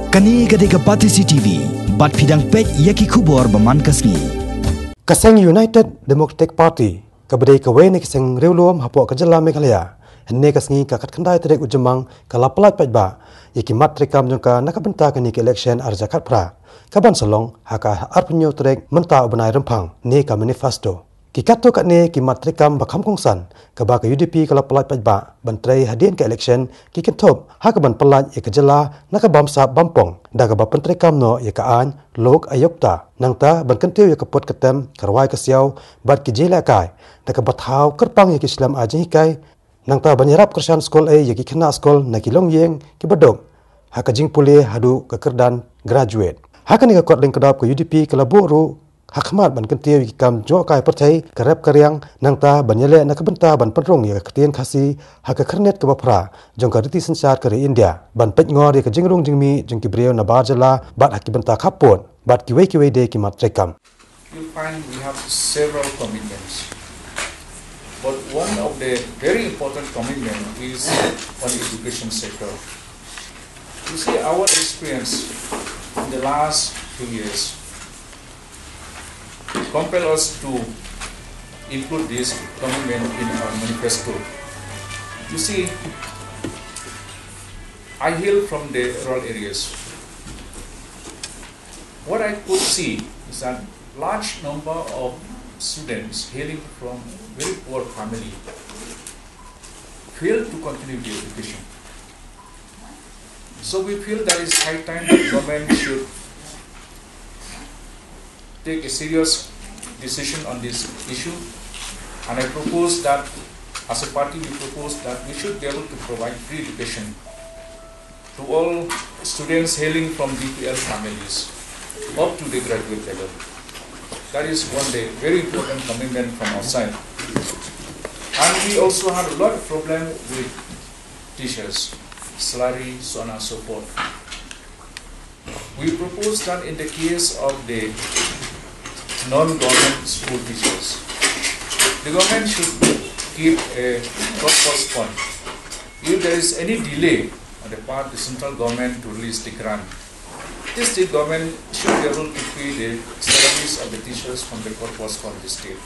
Kani gadega pati CCTV, bat pidang pek yaki kubor baman kasni. Kaseng United Democratic Party, kabadai Kawei ni kaseng rewluam hapok kajala Meghalaya. Henne kasngi kakat kandai terek ujemang kalapalai pajba, yaki mat Treikam jangka nakabenta kani ke election arjakat pra. Kaban salong haka arpunyo terek menta ubenai rempang ne ka manifesto. Kikato kat ne ki mat Treikam bakam kongsan kaba ke UDP kalapalai pajba bantrai hadian ke election ki kentop haka ban pelat ye kejala naka Bamsap bampong daga ba Pyntreikam no ye kaan Lokayukta nangta ban kentiu ye kapot ketem karwai kesiau bat ki jela kai daga bathau kerpang ye ki Islam aji kai nangta banyarap kersan skol ye ki kena skol na ki longyeng ki badok haka jing pule hadu kekerdan graduate haka ni ka kot leng kedap ke UDP kalabu ru Hakmat ban kentiu ki kam jo kai pertai karep karyang nangta banyale na kabenta ban penrong ya ketien khasi haka kernet ke bapra jong ka riti sensat kari India ban pet ngor ya ke jingrung jingmi jong ki breu na barjala bat haki benta kapot bat ki wei de ki mat Treikam. You find we have several commitments, but one of the very important commitment is on the education sector. You see, our experience in the last 2 years compel us to include this commitment in our manifesto. You see, I hail from the rural areas. What I could see is that large number of students hailing from very poor family fail to continue their education. So we feel that it's high time the government should take a serious decision on this issue, and I propose that as a party we propose that we should be able to provide free education to all students hailing from BPL families up to the graduate level. That is one day very important commitment from our side. And we also have a lot of problem with teachers, salary, so on and so forth. We propose that in the case of the non-government school teachers, the government should keep a cost fund. If there is any delay on the part of the central government to release the grant, the state government should be able to pay the salaries of the teachers from the purpose of the state.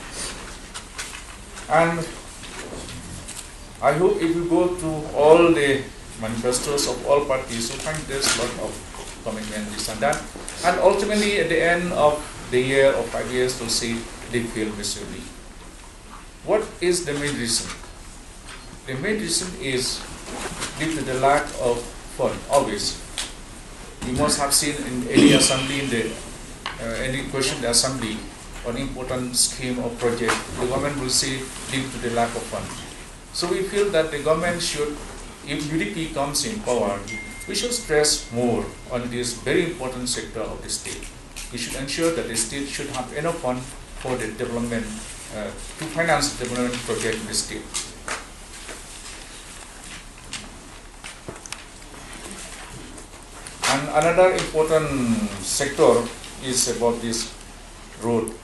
And I hope if you go to all the manifestos of all parties, you find there's a lot of commitment, this and that. And ultimately, at the end of the year or 5 years, to see they fail miserably. What is the main reason? The main reason is due to the lack of fund. Always, you must have seen in any assembly, in the any question in the assembly on important scheme or project, the government will say due to the lack of fund. So we feel that the government should, if UDP comes in power, we should stress more on this very important sector of the state. We should ensure that the state should have enough fund for the development, to finance the development project in the state. And another important sector is about this road.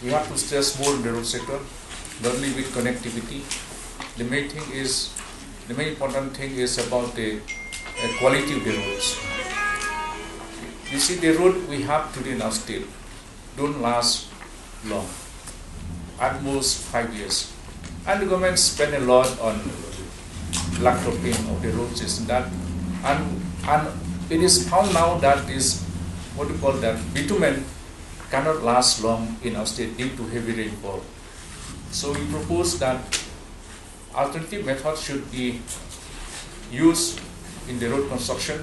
We have to stress more in the road sector, not only with connectivity. The main important thing is about the quality of the roads. You see, the road we have today in our state don't last long, at most 5 years. And the government spend a lot on blacktopping of the road system. And it is found now that this, what we call that, bitumen cannot last long in our state due to heavy rainfall. So we propose that alternative methods should be used in the road construction,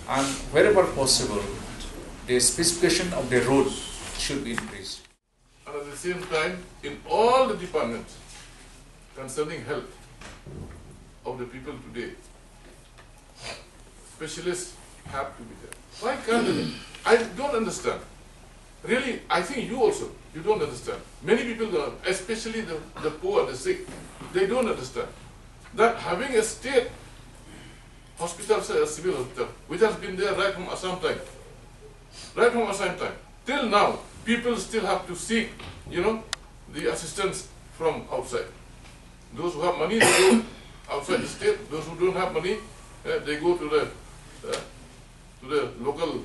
and wherever possible, the specification of the road should be increased. And at the same time, in all the departments concerning health of the people today, specialists have to be there. Why can't they? I don't understand. Really, I think you also, you don't understand. Many people don't, especially the poor, the sick, they don't understand that having a state hospital, say a civil hospital, which has been there right from Assam time, till now, people still have to seek, the assistance from outside. Those who have money, they go outside the state. Those who don't have money, they go to the local,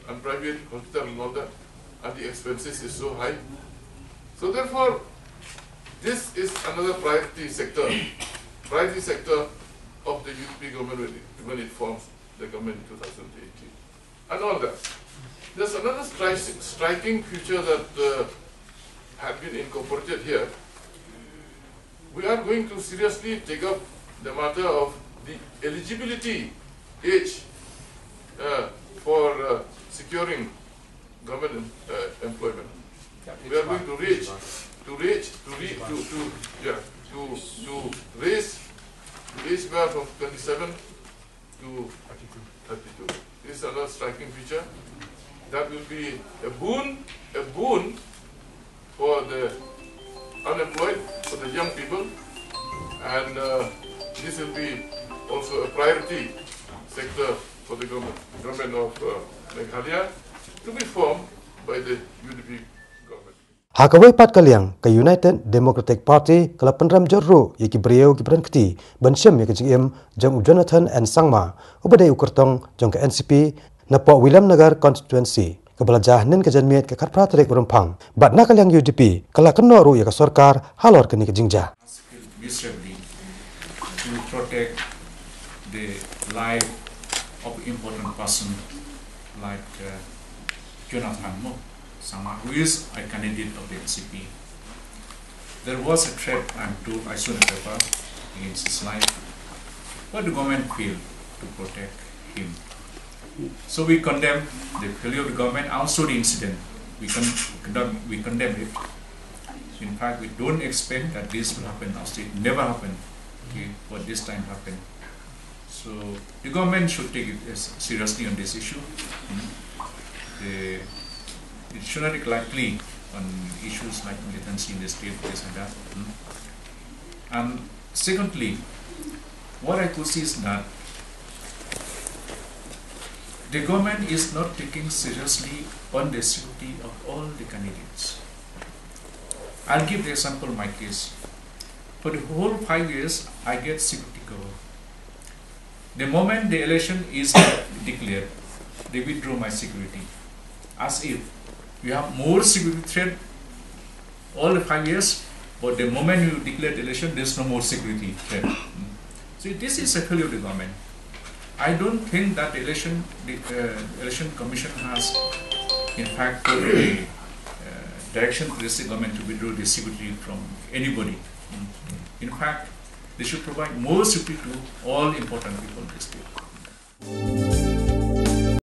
and private hospital and all that, and the expenses is so high. So therefore, this is another priority sector of the UP government when it forms the government in 2018, and all that. There's another striking feature that had been incorporated here. We are going to seriously take up the matter of the eligibility age for securing government employment. We are going to raise the age bar from 27 to 32. This is another striking feature. That will be a boon for the unemployed, for the young people, and this will be also a priority sector for the government of Meghalaya to be formed by the UDP government. Kawei pat kaliang ke United Democratic Party kala penram jorro yaki beliau ki berhenti Bamsap yaki JM jong Jonathan and Sangma ubadai ukertong jong ke NCP napok William Nagar constituency kebalajah nen ke janmiat ke katpra trek berumpang bat na kaliang UDP kala keno ru yaka sorkar Halor kini ke jingja to protect the life of important person like Jonathan Sangma, who is a candidate of the NCP. There was a threat, I'm told, I saw the paper, against his life, but the government failed to protect him. So we condemn the failure of the government, also the incident. We condemn it. In fact, we don't expect that this will happen now. It never happened, okay, but this time happened. So the government should take it seriously on this issue. It should not take lightly on issues like militancy in the state, this and that. And secondly, what I could see is that the government is not taking seriously on the security of all the candidates. I'll give the example of my case. For the whole 5 years, I get security cover. The moment the election is declared, they withdraw my security. As if you have more security threat all the 5 years, but the moment you declare the election, there's no more security threat. So this is a failure of the government. I don't think that the election commission has, in fact, put a direction to the state government to withdraw the security from anybody. In fact, they should provide more security to all important people in the state.